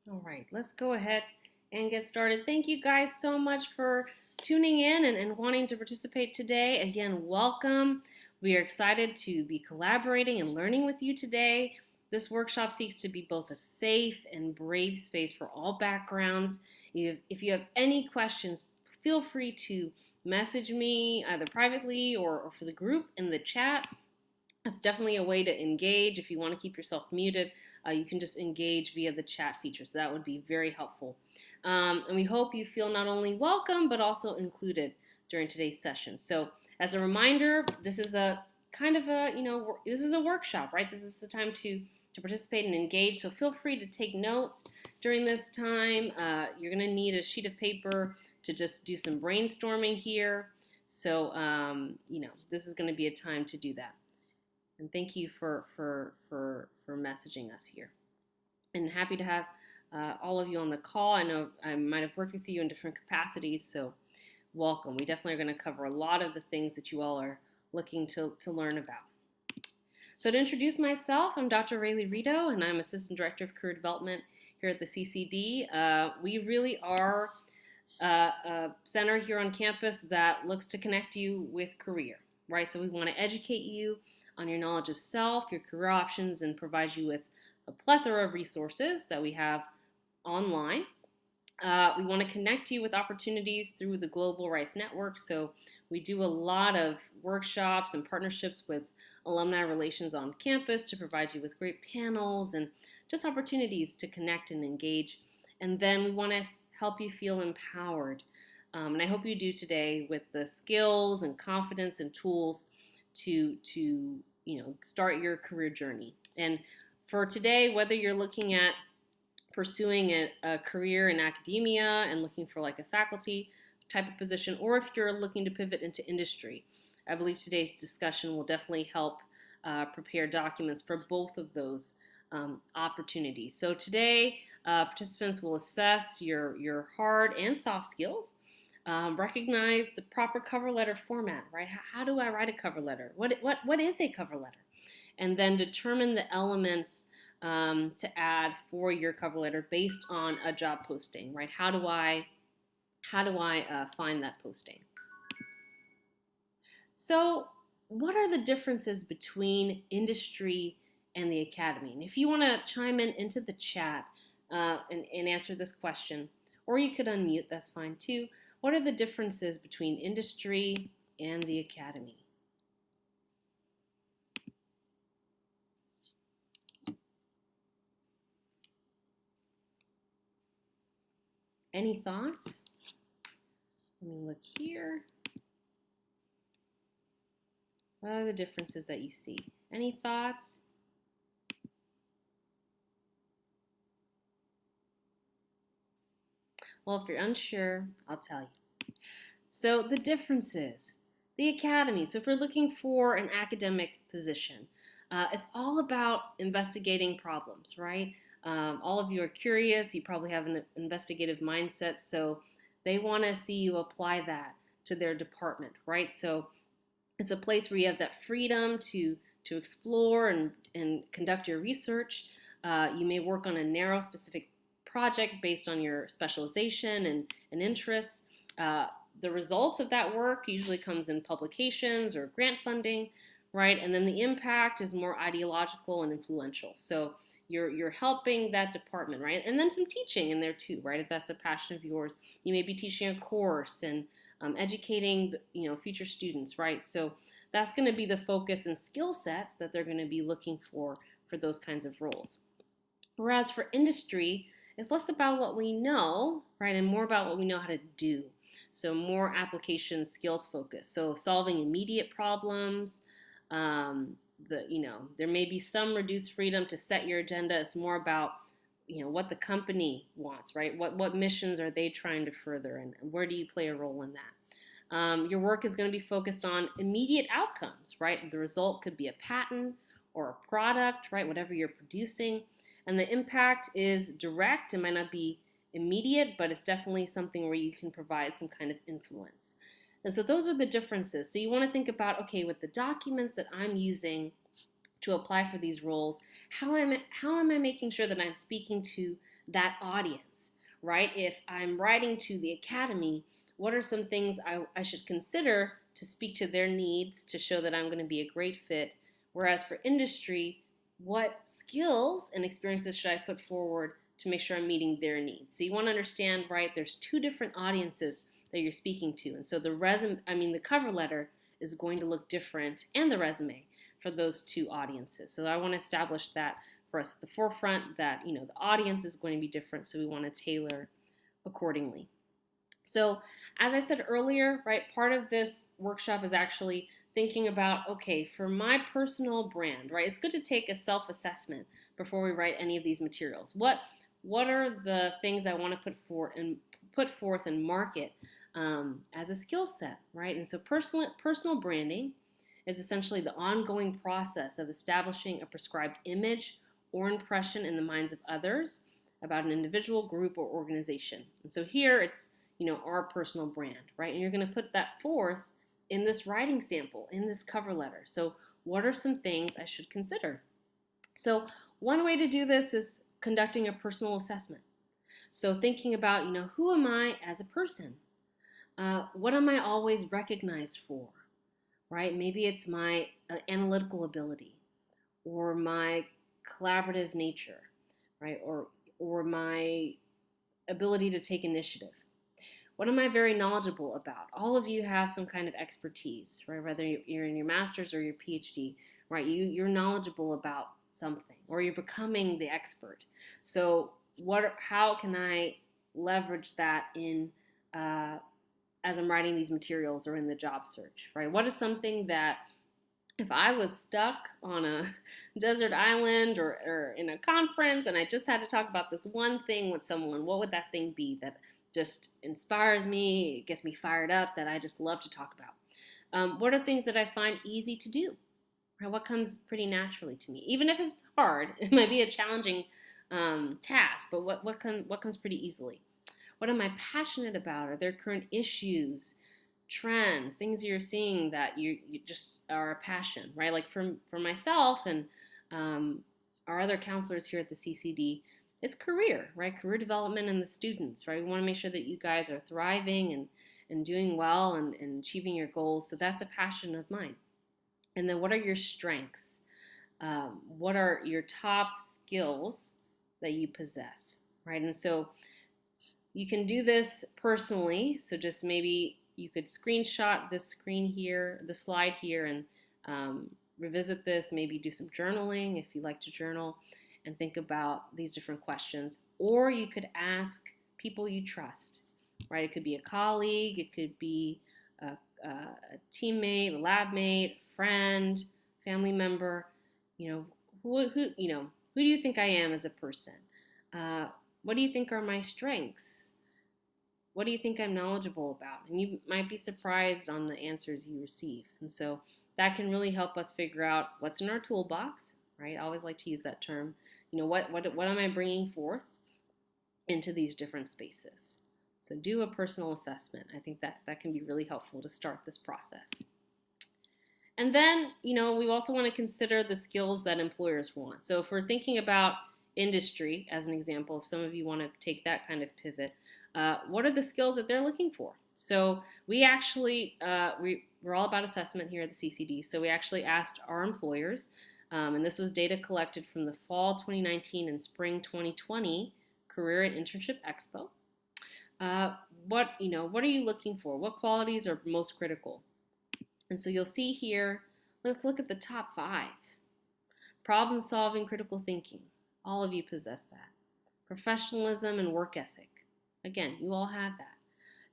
All right, let's go ahead and get started. Thank you guys so much for tuning in and wanting to participate today. Again, welcome. We are excited to be collaborating and learning with you today. This workshop seeks to be both a safe and brave space for all backgrounds. If you have any questions, feel free to message me either privately or for the group in the chat. That's definitely a way to engage. If you want to keep yourself muted, you can just engage via the chat feature. So that would be very helpful. And we hope you feel not only welcome, but also included during today's session. So as a reminder, this is a kind of a, this is a workshop, right? This is the time to participate and engage. So feel free to take notes during this time. You're going to need a sheet of paper to just do some brainstorming here. So, this is going to be a time to do that. And thank you for messaging us here. And happy to have all of you on the call. I know I might have worked with you in different capacities, so welcome. We definitely are going to cover a lot of the things that you all are looking to learn about. So to introduce myself, I'm Dr. Rayleigh Rito, and I'm Assistant Director of Career Development here at the CCD. We really are a center here on campus that looks to connect you with career, right? So we want to educate you on your knowledge of self, your career options, and provide you with a plethora of resources that we have online. We want to connect you with opportunities through the Global Rice Network. So we do a lot of workshops and partnerships with alumni relations on campus to provide you with great panels and just opportunities to connect and engage. And then we want to help you feel empowered. And I hope you do today with the skills and confidence and tools to start your career journey. And for today, whether you're looking at pursuing a career in academia and looking for like a faculty type of position, or if you're looking to pivot into industry, I believe today's discussion will definitely help prepare documents for both of those opportunities. So today, participants will assess your hard and soft skills, recognize the proper cover letter format, right? How do I write a cover letter? What is a cover letter? And then determine the elements to add for your cover letter based on a job posting, right? How do I find that posting? So, what are the differences between industry and the academy? And if you want to chime in into the chat and answer this question, or you could unmute, that's fine too. What are the differences between industry and the academy? Any thoughts? Let me look here. What are the differences that you see? Any thoughts? Well, if you're unsure, I'll tell you. So the differences, the academy. So if we're looking for an academic position, it's all about investigating problems, right? All of you are curious. You probably have an investigative mindset, so they want to see you apply that to their department, right? So it's a place where you have that freedom to explore and conduct your research. You may work on a narrow, specific project based on your specialization and interests. The results of that work usually comes in publications or grant funding, right? And then the impact is more ideological and influential. So you're helping that department, right? And then some teaching in there too, right? If that's a passion of yours, you may be teaching a course and educating future students, right? So that's going to be the focus and skill sets that they're going to be looking for those kinds of roles. Whereas for industry, it's less about what we know, right, and more about what we know how to do. So more application skills focus. So solving immediate problems. There may be some reduced freedom to set your agenda. It's more about what the company wants, right? What missions are they trying to further, and where do you play a role in that? Your work is going to be focused on immediate outcomes, right? The result could be a patent or a product, right? Whatever you're producing. And the impact is direct. It might not be immediate, but it's definitely something where you can provide some kind of influence. And so those are the differences. So you want to think about, okay, with the documents that I'm using to apply for these roles, how am I making sure that I'm speaking to that audience, right? If I'm writing to the academy, what are some things I should consider to speak to their needs to show that I'm going to be a great fit? Whereas for industry, what skills and experiences should I put forward to make sure I'm meeting their needs? So you want to understand, right? There's two different audiences that you're speaking to, and so the cover letter is going to look different, and the resume for those two audiences. So I want to establish that for us at the forefront, that the audience is going to be different, so we want to tailor accordingly. So as I said earlier, right, part of this workshop is actually thinking about, okay, for my personal brand, right, it's good to take a self-assessment before we write any of these materials. What are the things I want to put forth and market as a skill set, right? And so personal branding is essentially the ongoing process of establishing a prescribed image or impression in the minds of others about an individual, group, or organization. And so here it's our personal brand, right? And you're going to put that forth in this writing sample, in this cover letter. So what are some things I should consider? So one way to do this is conducting a personal assessment. So thinking about, who am I as a person? What am I always recognized for, right? Maybe it's my analytical ability or my collaborative nature, right? Or my ability to take initiative. What am I very knowledgeable about? All of you have some kind of expertise, right? Whether you're in your master's or your PhD, right? You're knowledgeable about something, or you're becoming the expert. So how can I leverage that in as I'm writing these materials or in the job search, right? What is something that if I was stuck on a desert island or in a conference and I just had to talk about this one thing with someone, what would that thing be that just inspires me, it gets me fired up, that I just love to talk about? What are things that I find easy to do? Right? What comes pretty naturally to me? Even if it's hard, it might be a challenging task, but what comes pretty easily? What am I passionate about? Are there current issues, trends, things you're seeing that you just are a passion, right? Like for myself and our other counselors here at the CCD, it's career, right? Career development and the students, right? We want to make sure that you guys are thriving and doing well and achieving your goals. So that's a passion of mine. And then what are your strengths? What are your top skills that you possess, right? And so you can do this personally. So just maybe you could screenshot this screen here, the slide here, and revisit this. Maybe do some journaling if you like to journal and think about these different questions. Or you could ask people you trust, right? It could be a colleague, it could be a teammate, a lab mate, a friend, family member. Who do you think I am as a person? What do you think are my strengths? What do you think I'm knowledgeable about? And you might be surprised on the answers you receive. And so that can really help us figure out what's in our toolbox, right? I always like to use that term. What am I bringing forth into these different spaces? So do a personal assessment. I think that can be really helpful to start this process. And then, we also want to consider the skills that employers want. So if we're thinking about industry, as an example, if some of you want to take that kind of pivot, what are the skills that they're looking for? So we actually, we're all about assessment here at the CCD, so we actually asked our employers, and this was data collected from the fall 2019 and spring 2020 Career and Internship Expo. What are you looking for? What qualities are most critical? And so you'll see here, let's look at the top 5. Problem solving, critical thinking. All of you possess that. Professionalism and work ethic. Again, you all have that.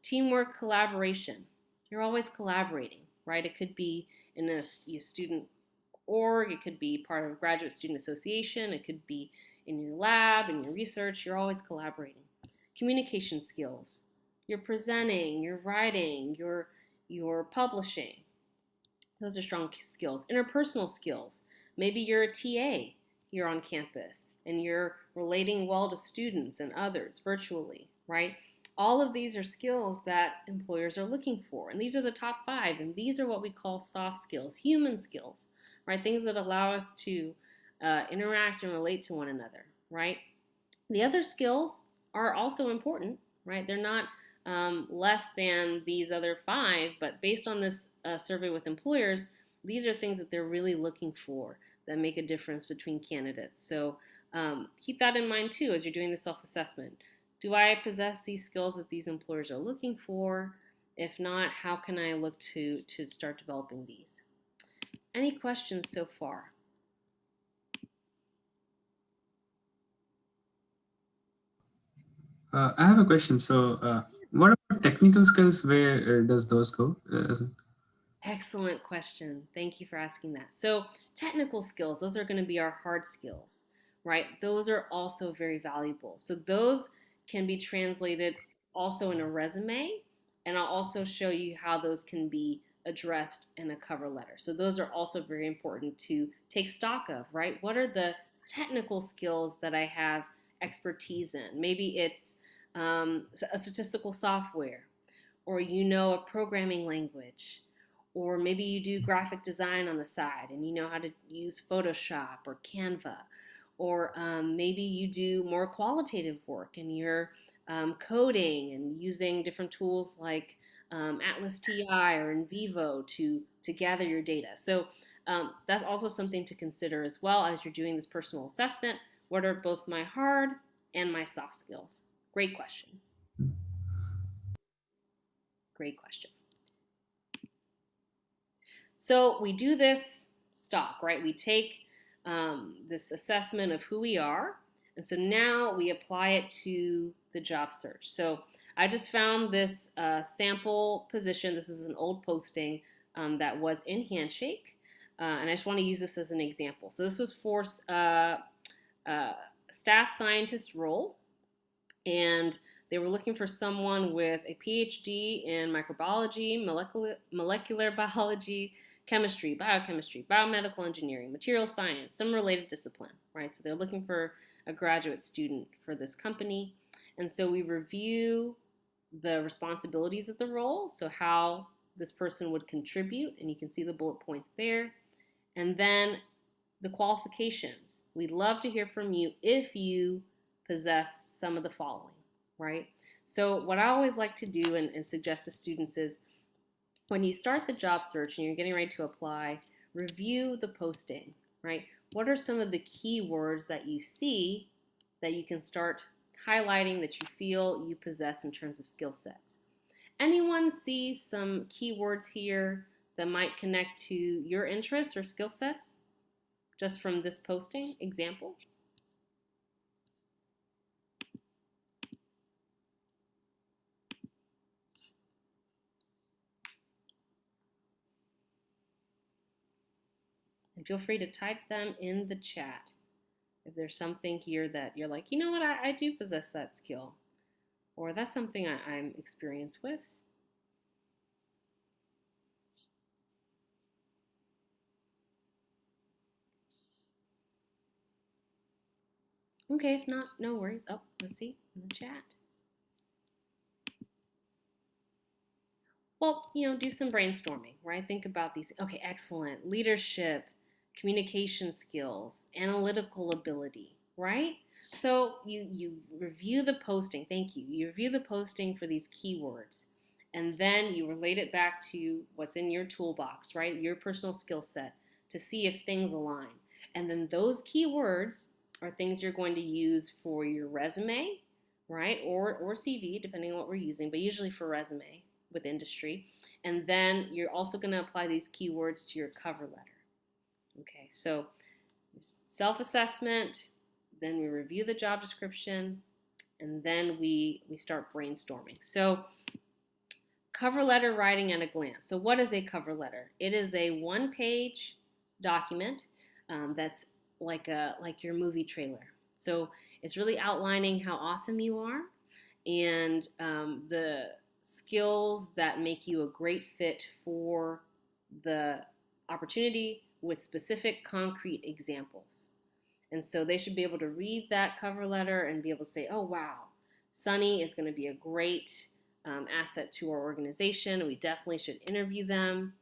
Teamwork, collaboration. You're always collaborating, right? It could be in a student org, it could be part of a graduate student association, it could be in your lab, in your research, you're always collaborating. Communication skills. You're presenting, you're writing, you're publishing. Those are strong skills. Interpersonal skills. Maybe you're a TA here on campus and you're relating well to students and others virtually, right? All of these are skills that employers are looking for. And these are the top 5. And these are what we call soft skills, human skills, right? Things that allow us to interact and relate to one another, right? The other skills are also important, right? They're not less than these other five, but based on this survey with employers, these are things that they're really looking for that make a difference between candidates. So keep that in mind too as you're doing the self assessment. Do I possess these skills that these employers are looking for? If not, how can I look to start developing these? Any questions so far? I have a question. So, what about technical skills? Where does those go? Excellent question. Thank you for asking that. So, technical skills, those are going to be our hard skills, right? Those are also very valuable. So, those can be translated also in a resume, and I'll also show you how those can be addressed in a cover letter. So, those are also very important to take stock of, right? What are the technical skills that I have expertise in? Maybe it's a statistical software, or you know a programming language, or maybe you do graphic design on the side and you know how to use Photoshop or Canva, or maybe you do more qualitative work and you're coding and using different tools like Atlas TI or in Vivo to gather your data. So that's also something to consider as well as you're doing this personal assessment. What are both my hard and my soft skills? Great question. Great question. So we do this stock, right? We take this assessment of who we are, and so now we apply it to the job search. So I just found this sample position. This is an old posting that was in Handshake, and I just want to use this as an example. So this was for uh, staff scientist role, and they were looking for someone with a PhD in microbiology, molecular biology, chemistry, biochemistry, biomedical engineering, material science, some related discipline, right? So they're looking for a graduate student for this company. And so we review the responsibilities of the role, so how this person would contribute, and you can see the bullet points there. And then the qualifications. We'd love to hear from you if you possess some of the following, right? So, what I always like to do and suggest to students is when you start the job search and you're getting ready to apply, review the posting, right? What are some of the keywords that you see that you can start highlighting that you feel you possess in terms of skill sets? Anyone see some keywords here that might connect to your interests or skill sets just from this posting example? And feel free to type them in the chat if there's something here that you're like, you know what, I do possess that skill, or that's something I'm experienced with. Okay, if not, no worries. Oh, let's see in the chat. Well, do some brainstorming, right? Think about these. Okay, excellent. Leadership, communication skills, analytical ability, right? So you review the posting. Thank you. You review the posting for these keywords, and then you relate it back to what's in your toolbox, right? Your personal skill set to see if things align. And then those keywords are things you're going to use for your resume, right? Or CV, depending on what we're using, but usually for resume with industry. And then you're also going to apply these keywords to your cover letter. Okay, so self assessment, then we review the job description, and then we start brainstorming. So, cover letter writing at a glance. So, what is a cover letter? It is a one-page document that's like your movie trailer. So, it's really outlining how awesome you are and the skills that make you a great fit for the opportunity with specific concrete examples. And so they should be able to read that cover letter and be able to say, oh, wow, Sunny is going to be a great asset to our organization. We definitely should interview them.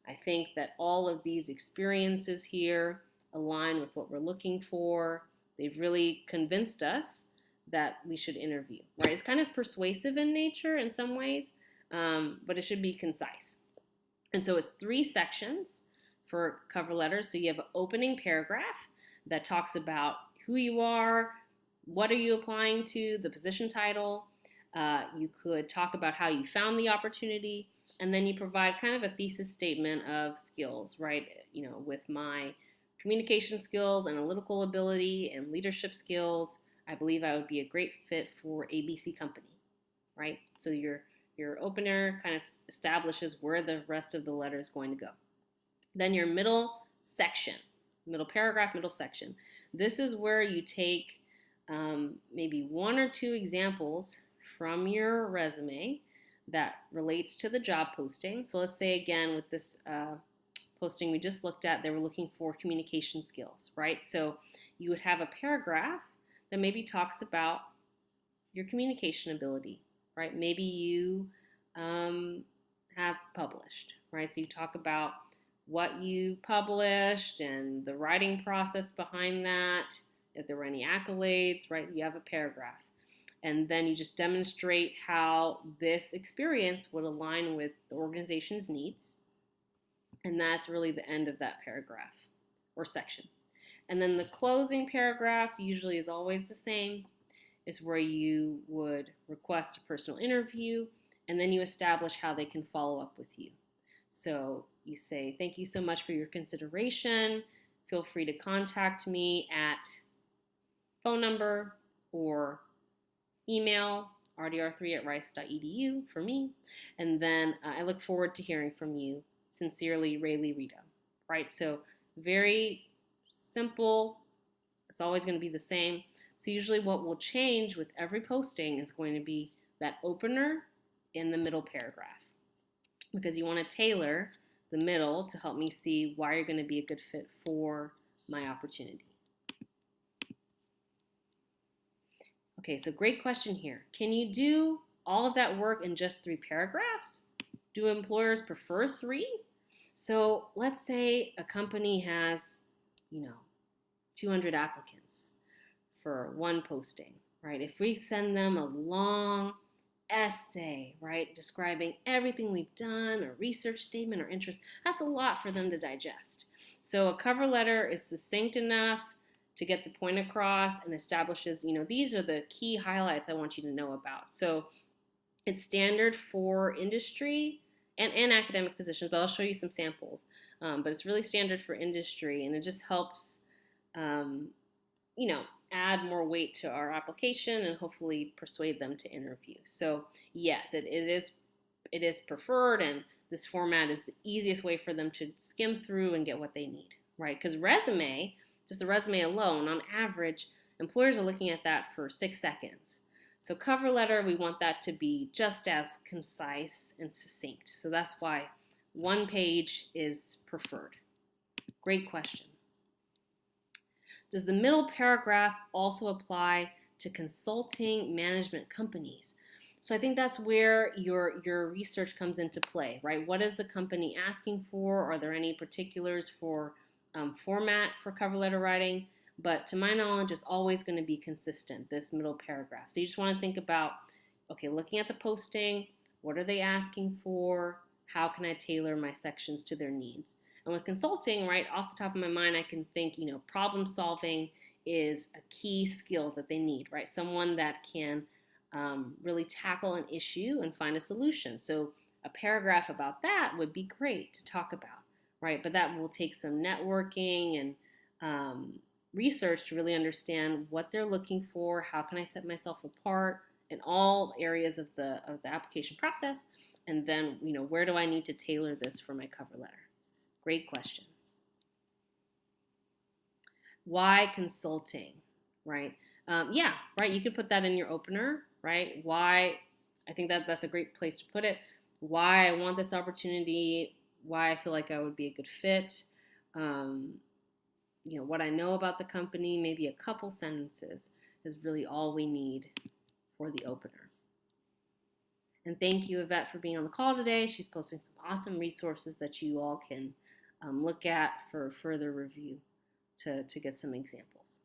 I think that all of these experiences here align with what we're looking for. They've really convinced us that we should interview, right? It's kind of persuasive in nature in some ways, but it should be concise. And so it's 3 sections for cover letters. So you have an opening paragraph that talks about who you are, what are you applying to, the position title. You could talk about how you found the opportunity, and then you provide kind of a thesis statement of skills, right? With my communication skills, analytical ability, and leadership skills, I believe I would be a great fit for ABC company, right? So your opener kind of establishes where the rest of the letter is going to go. Then your middle section, middle paragraph, middle section. This is where you take maybe 1 or 2 examples from your resume that relates to the job posting. So let's say again with this posting we just looked at, they were looking for communication skills, right? So you would have a paragraph that maybe talks about your communication ability, right? Maybe you have published, right? So you talk about what you published and the writing process behind that, if there were any accolades, right? You have a paragraph. And then you just demonstrate how this experience would align with the organization's needs. And that's really the end of that paragraph or section. And then the closing paragraph usually is always the same, is where you would request a personal interview, and then you establish how they can follow up with you. So you say, thank you so much for your consideration. Feel free to contact me at phone number or email rdr3@rice.edu for me. And then I look forward to hearing from you. Sincerely, Rayleigh Rita. Right? So very simple. It's always going to be the same. So usually what will change with every posting is going to be that opener in the middle paragraph, because you want to tailor the middle to help me see why you're going to be a good fit for my opportunity. Okay, so great question here. Can you do all of that work in just 3 paragraphs? Do employers prefer 3? So let's say a company has, 200 applicants for one posting, right? If we send them a long essay, right, describing everything we've done, a research statement or interest, that's a lot for them to digest. So a cover letter is succinct enough to get the point across and establishes, these are the key highlights I want you to know about. So it's standard for industry and academic positions, but I'll show you some samples. But it's really standard for industry, and it just helps, add more weight to our application and hopefully persuade them to interview. So yes, it is preferred, and this format is the easiest way for them to skim through and get what they need, right? Because just a resume alone, on average, employers are looking at that for 6 seconds. So cover letter, we want that to be just as concise and succinct. So that's why 1 page is preferred. Great question. Does the middle paragraph also apply to consulting management companies? So I think that's where your research comes into play, right? What is the company asking for? Are there any particulars for format for cover letter writing? But to my knowledge, it's always going to be consistent, this middle paragraph. So you just want to think about, okay, looking at the posting, what are they asking for? How can I tailor my sections to their needs? And with consulting, right, off the top of my mind, I can think, problem solving is a key skill that they need, right? Someone that can really tackle an issue and find a solution. So a paragraph about that would be great to talk about, right? But that will take some networking and research to really understand what they're looking for, how can I set myself apart in all areas of the application process, and then, where do I need to tailor this for my cover letter? Great question. Why consulting, right? Yeah, right. You could put that in your opener, right? Why? I think that's a great place to put it. Why I want this opportunity. Why I feel like I would be a good fit. What I know about the company. Maybe a couple sentences is really all we need for the opener. And thank you, Yvette, for being on the call today. She's posting some awesome resources that you all can look at for further review to get some examples.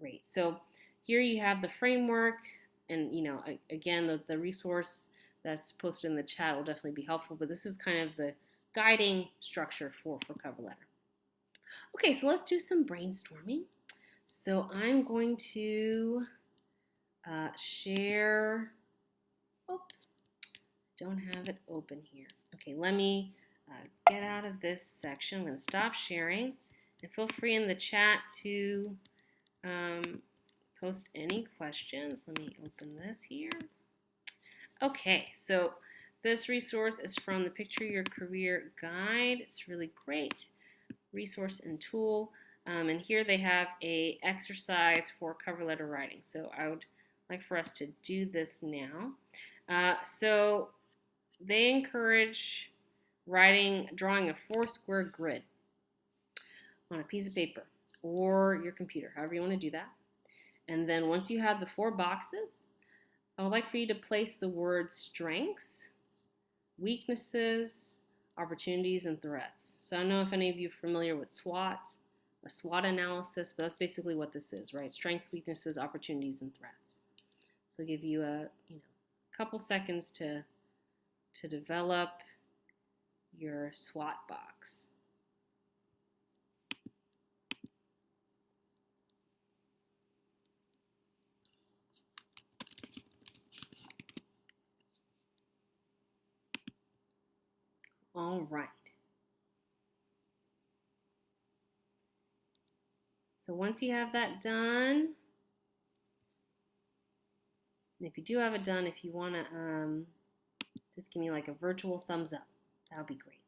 Great. So Here you have the framework, and again, the resource that's posted in the chat will definitely be helpful, but this is kind of the guiding structure for cover letter. Okay, so let's do some brainstorming. So I'm going to share. Oh, don't have it open here. Okay, let me get out of this section. I'm going to stop sharing, and feel free in the chat to post any questions. Let me open this here. Okay, so this resource is from the Picture Your Career Guide. It's really great resource and tool. And here they have a exercise for cover letter writing. So I would like for us to do this now. So they encourage drawing a 4-square grid on a piece of paper or your computer, however you want to do that. And then once you have the 4 boxes, I would like for you to place the words strengths, weaknesses, opportunities, and threats. So I don't know if any of you are familiar with SWOT, a SWOT analysis, but that's basically what this is, right? Strengths, weaknesses, opportunities, and threats. So I'll give you a couple seconds to develop your SWOT box. All right. So once you have that done, and if you do have it done, if you want to just give me like a virtual thumbs up, that would be great.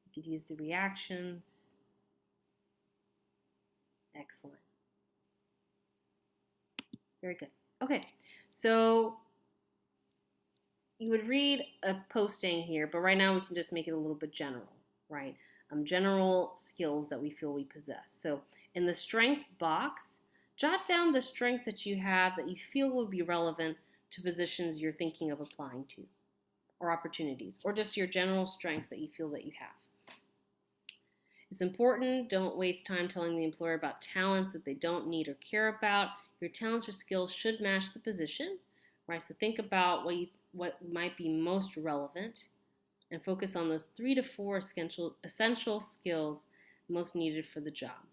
You could use the reactions. Excellent. Very good. Okay, so you would read a posting here, but right now we can just make it a little bit general, right? General skills that we feel we possess. So in the strengths box, jot down the strengths that you have that you feel will be relevant to positions you're thinking of applying to, or opportunities, or just your general strengths that you feel that you have. It's important, don't waste time telling the employer about talents that they don't need or care about. Your talents or skills should match the position, right? So think about what might be most relevant and focus on those 3 to 4 essential skills most needed for the job.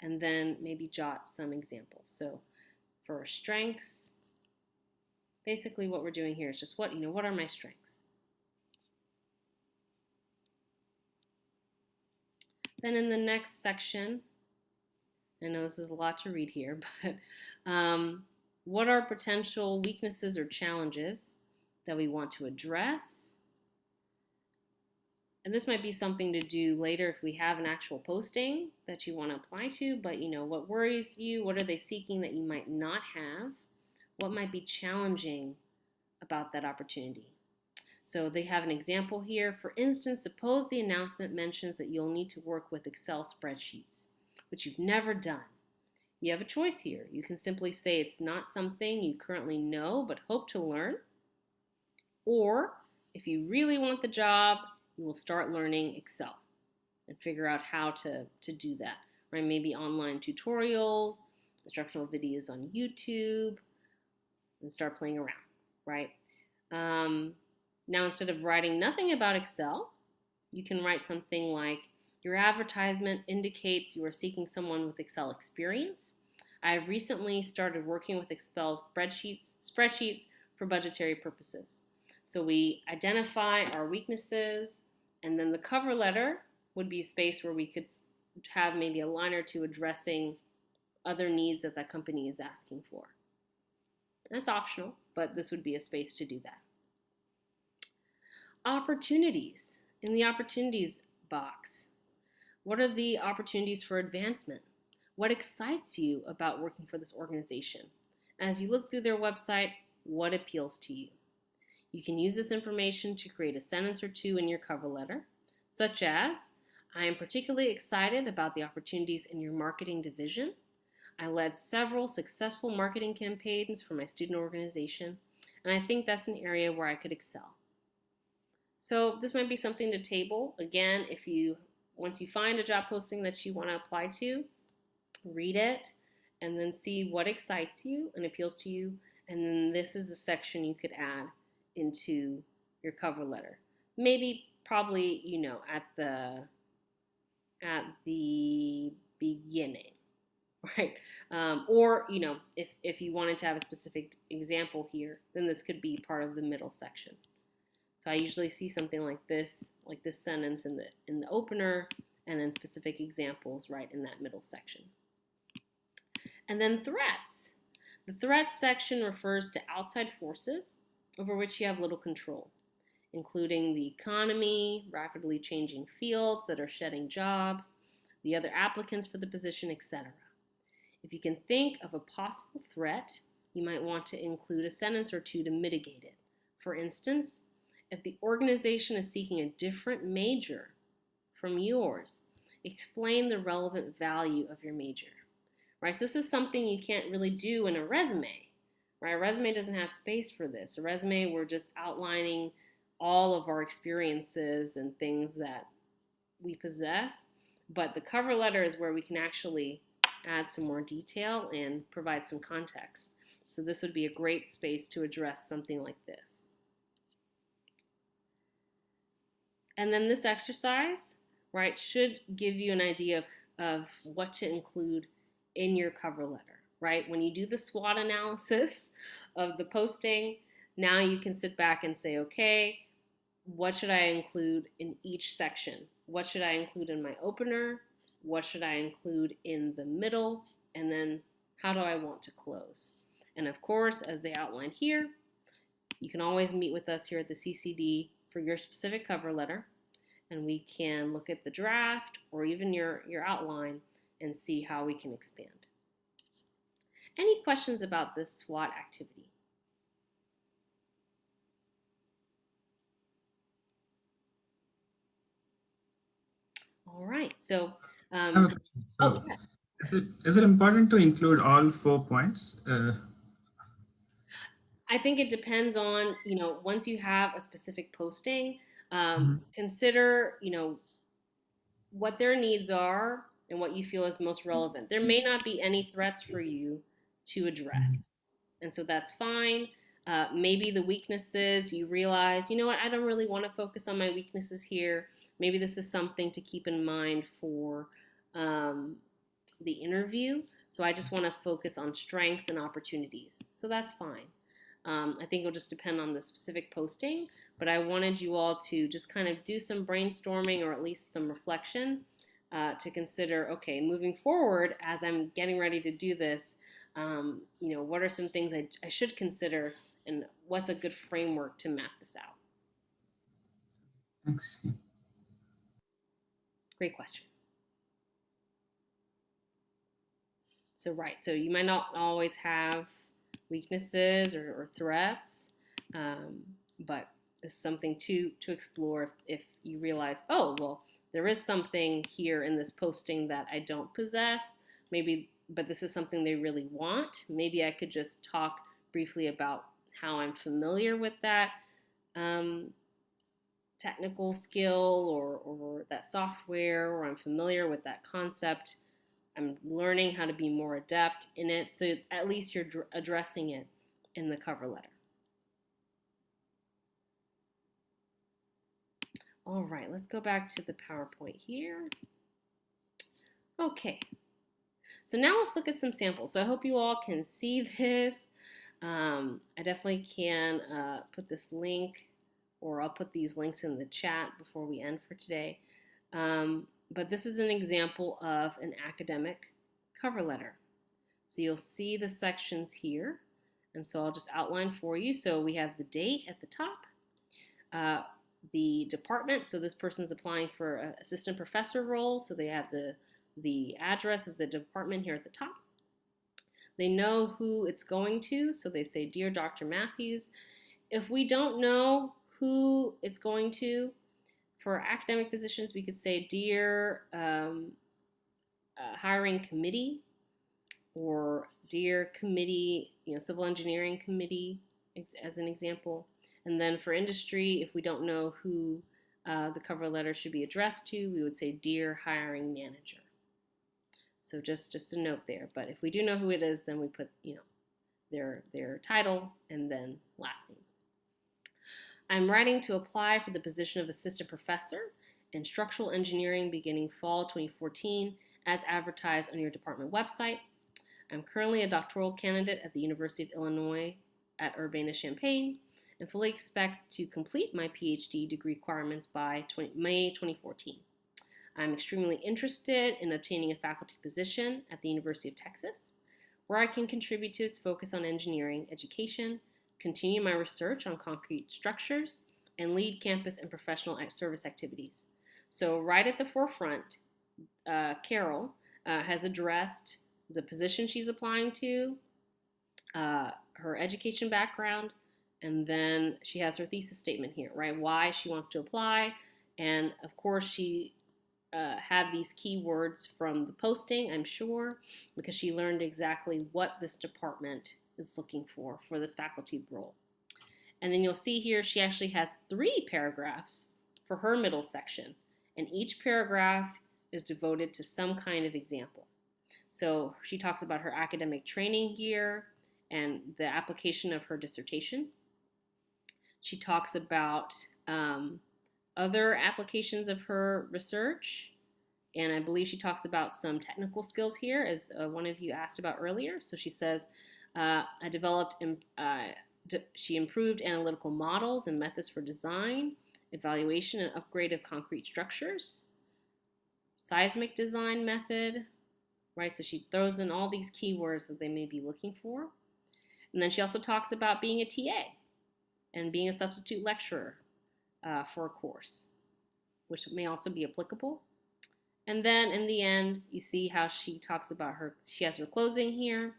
And then maybe jot some examples. So for strengths, basically what we're doing here is just what are my strengths? Then in the next section, I know this is a lot to read here, but what are potential weaknesses or challenges that we want to address? And this might be something to do later if we have an actual posting that you want to apply to, but what worries you? What are they seeking that you might not have? What might be challenging about that opportunity? So they have an example here. For instance, suppose the announcement mentions that you'll need to work with Excel spreadsheets, which you've never done. You have a choice here. You can simply say it's not something you currently know but hope to learn. Or if you really want the job, you will start learning Excel and figure out how to do that. Right? Maybe online tutorials, instructional videos on YouTube, and start playing around. Right? Now, instead of writing nothing about Excel, you can write something like, your advertisement indicates you are seeking someone with Excel experience. I have recently started working with Excel spreadsheets for budgetary purposes. So we identify our weaknesses, and then the cover letter would be a space where we could have maybe a line or two addressing other needs that that company is asking for. That's optional, but this would be a space to do that. Opportunities. In the opportunities box, what are the opportunities for advancement? What excites you about working for this organization? As you look through their website, what appeals to you? You can use this information to create a sentence or two in your cover letter, such as, I am particularly excited about the opportunities in your marketing division. I led several successful marketing campaigns for my student organization, and I think that's an area where I could excel. So this might be something to table. Again, once you find a job posting that you want to apply to, read it, and then see what excites you and appeals to you. And then this is the section you could add into your cover letter. Maybe probably, at the beginning, right? Or if you wanted to have a specific example here, then this could be part of the middle section. So I usually see something like this sentence in the opener, and then specific examples right in that middle section. And then threats. The threat section refers to outside forces over which you have little control, including the economy, rapidly changing fields that are shedding jobs, the other applicants for the position, etc. If you can think of a possible threat, you might want to include a sentence or two to mitigate it. For instance, if the organization is seeking a different major from yours, explain the relevant value of your major. Right? So this is something you can't really do in a resume. Right? A resume doesn't have space for this. A resume, we're just outlining all of our experiences and things that we possess. But the cover letter is where we can actually add some more detail and provide some context. So this would be a great space to address something like this. And then this exercise, right, should give you an idea of what to include in your cover letter, right? When you do the SWOT analysis of the posting, now you can sit back and say, okay, what should I include in each section? What should I include in my opener? What should I include in the middle? And then how do I want to close? And of course, as they outline here, you can always meet with us here at the CCD for your specific cover letter, and we can look at the draft or even your outline and see how we can expand. Any questions about this SWOT activity? All right, so I have a question. So, yeah. is it important to include all 4 points? I think it depends on, once you have a specific posting, Mhm. consider, what their needs are and what you feel is most relevant. There may not be any threats for you to Mhm. address, and so that's fine. Maybe the weaknesses, you realize, you know what, I don't really want to focus on my weaknesses here. Maybe this is something to keep in mind for um, the interview. So I just want to focus on strengths and opportunities. So that's fine. I think it'll just depend on the specific posting, but I wanted you all to just kind of do some brainstorming or at least some reflection to consider, okay, moving forward as I'm getting ready to do this, what are some things I should consider and what's a good framework to map this out? Thanks. Great question. So, right, so you might not always have weaknesses or threats, um, but it's something to explore if you realize, oh, well, there is something here in this posting that I don't possess, maybe, but this is something they really want. Maybe I could just talk briefly about how I'm familiar with that um, technical skill or that software, or I'm familiar with that concept. I'm learning how to be more adept in it. So at least you're addressing it in the cover letter. All right, let's go back to the PowerPoint here. Okay, so now let's look at some samples. So I hope you all can see this. I definitely can put this link, or I'll put these links in the chat before we end for today. But this is an example of an academic cover letter. So you'll see the sections here. And so I'll just outline for you. So we have the date at the top, the department. So this person's applying for an assistant professor role. So they have the address of the department here at the top. They know who it's going to. So they say, Dear Dr. Matthews. If we don't know who it's going to, for academic positions, we could say, Dear hiring committee, or Dear Committee, Civil Engineering Committee, as an example. And then for industry, if we don't know who the cover letter should be addressed to, we would say Dear Hiring Manager. So just a note there. But if we do know who it is, then we put, their title and then last name. I'm writing to apply for the position of assistant professor in structural engineering beginning fall 2014 as advertised on your department website. I'm currently a doctoral candidate at the University of Illinois at Urbana-Champaign and fully expect to complete my PhD degree requirements by May 2014. I'm extremely interested in obtaining a faculty position at the University of Texas, where I can contribute to its focus on engineering education, continue my research on concrete structures, and lead campus and professional service activities. So, right at the forefront, Carol has addressed the position she's applying to, her education background, and then she has her thesis statement here, right? Why she wants to apply. And of course, she had these keywords from the posting, I'm sure, because she learned exactly what this department is looking for this faculty role. And then you'll see here she actually has 3 paragraphs for her middle section, and each paragraph is devoted to some kind of example. So she talks about her academic training here and the application of her dissertation. She talks about other applications of her research, and I believe she talks about some technical skills here, as one of you asked about earlier. So she says, she improved analytical models and methods for design, evaluation, and upgrade of concrete structures, seismic design method, right? So she throws in all these keywords that they may be looking for. And then she also talks about being a TA and being a substitute lecturer for a course, which may also be applicable. And then in the end, you see how she talks about she has her closing here.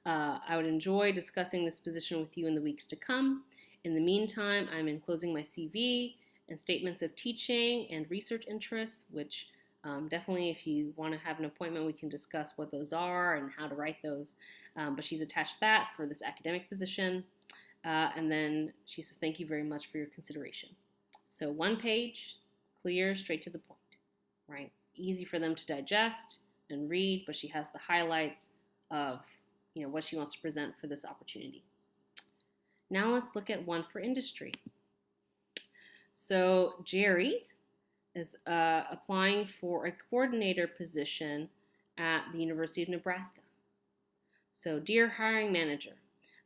I would enjoy discussing this position with you in the weeks to come. In the meantime, I'm enclosing my CV and statements of teaching and research interests, which definitely, if you want to have an appointment, we can discuss what those are and how to write those. But she's attached that for this academic position. And then she says, thank you very much for your consideration. So 1 page, clear, straight to the point, right? Easy for them to digest and read, but she has the highlights of what she wants to present for this opportunity. Now let's look at one for industry. So Jerry is applying for a coordinator position at the University of Nebraska. So, dear hiring manager,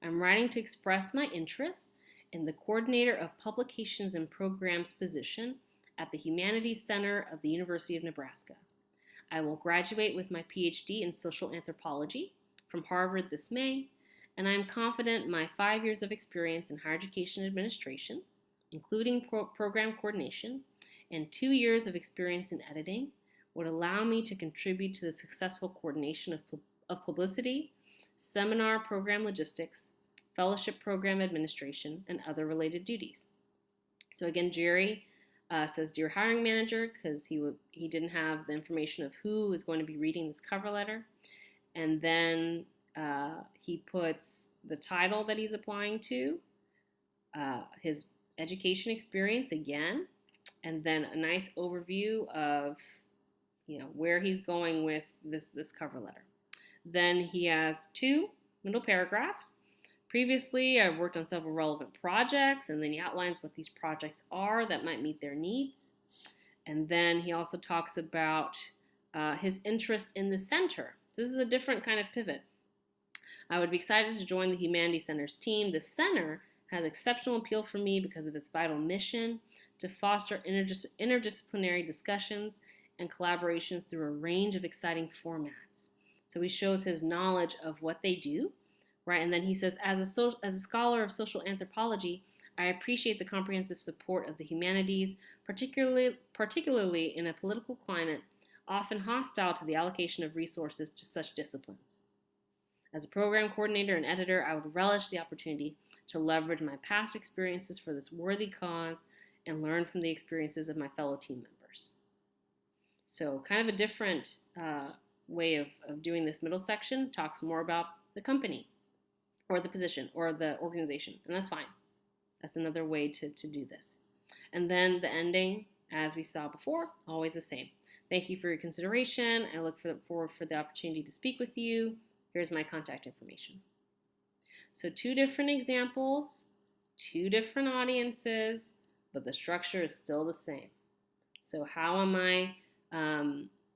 I'm writing to express my interest in the coordinator of publications and programs position at the Humanities Center of the University of Nebraska. I will graduate with my PhD in social anthropology from Harvard this May, and I am confident my 5 years of experience in higher education administration, including program coordination, and 2 years of experience in editing, would allow me to contribute to the successful coordination of publicity, seminar program logistics, fellowship program administration, and other related duties. So again, Jerry says, dear hiring manager, because he didn't have the information of who is going to be reading this cover letter. And then he puts the title that he's applying to, his education experience again, and then a nice overview of where he's going with this cover letter. Then he has 2 middle paragraphs. Previously, I've worked on several relevant projects, and then he outlines what these projects are that might meet their needs. And then he also talks about his interest in the center. This is a different kind of pivot. I would be excited to join the Humanities Center's team. The center has exceptional appeal for me because of its vital mission to foster interdisciplinary discussions and collaborations through a range of exciting formats. So he shows his knowledge of what they do, right? And then he says, as a scholar of social anthropology, I appreciate the comprehensive support of the humanities, particularly in a political climate often hostile to the allocation of resources to such disciplines. As a program coordinator and editor, I would relish the opportunity to leverage my past experiences for this worthy cause and learn from the experiences of my fellow team members. So kind of a different way of doing this middle section, talks more about the company or the position or the organization, and that's fine. That's another way to do this. And then the ending, as we saw before, always the same. Thank you for your consideration. I look forward for the opportunity to speak with you. Here's my contact information. So, two different examples, two different audiences, but the structure is still the same. So, how am I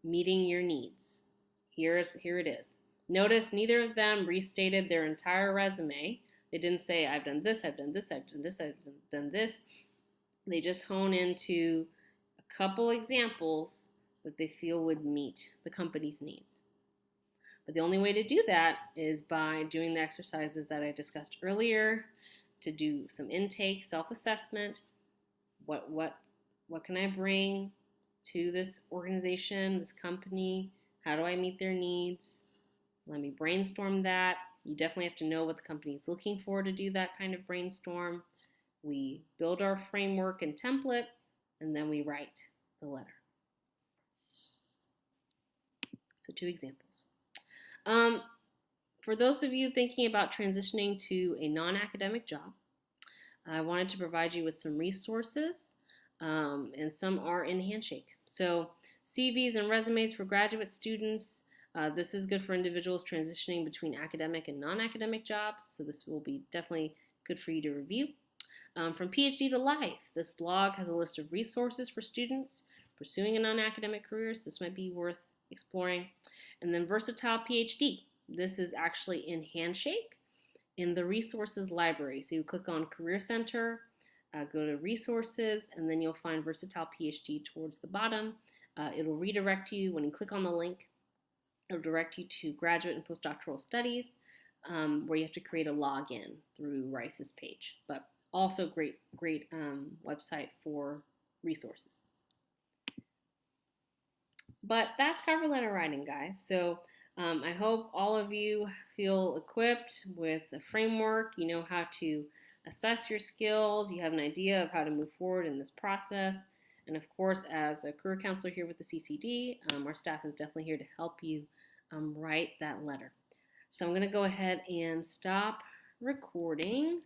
meeting your needs? Here it is. Notice neither of them restated their entire resume. They didn't say, I've done this, I've done this, I've done this, I've done this. They just hone into a couple examples that they feel would meet the company's needs. But the only way to do that is by doing the exercises that I discussed earlier, to do some intake, self-assessment. What can I bring to this organization, this company? How do I meet their needs? Let me brainstorm that. You definitely have to know what the company is looking for to do that kind of brainstorm. We build our framework and template, and then we write the letter. So, two examples. For those of you thinking about transitioning to a non-academic job, I wanted to provide you with some resources, and some are in Handshake. So, CVs and resumes for graduate students. This is good for individuals transitioning between academic and non-academic jobs, so this will be definitely good for you to review. From PhD to Life, this blog has a list of resources for students pursuing a non-academic career, so this might be worth exploring. And then Versatile PhD. This is actually in Handshake in the resources library. So you click on Career Center, go to resources, and then you'll find Versatile PhD towards the bottom. It'll redirect you when you click on the link. It'll direct you to graduate and postdoctoral studies, where you have to create a login through Rice's page. But also great website for resources. But that's cover letter writing, guys. So I hope all of you feel equipped with a framework. You know how to assess your skills. You have an idea of how to move forward in this process. And of course, as a career counselor here with the CCD, our staff is definitely here to help you write that letter. So I'm going to go ahead and stop recording.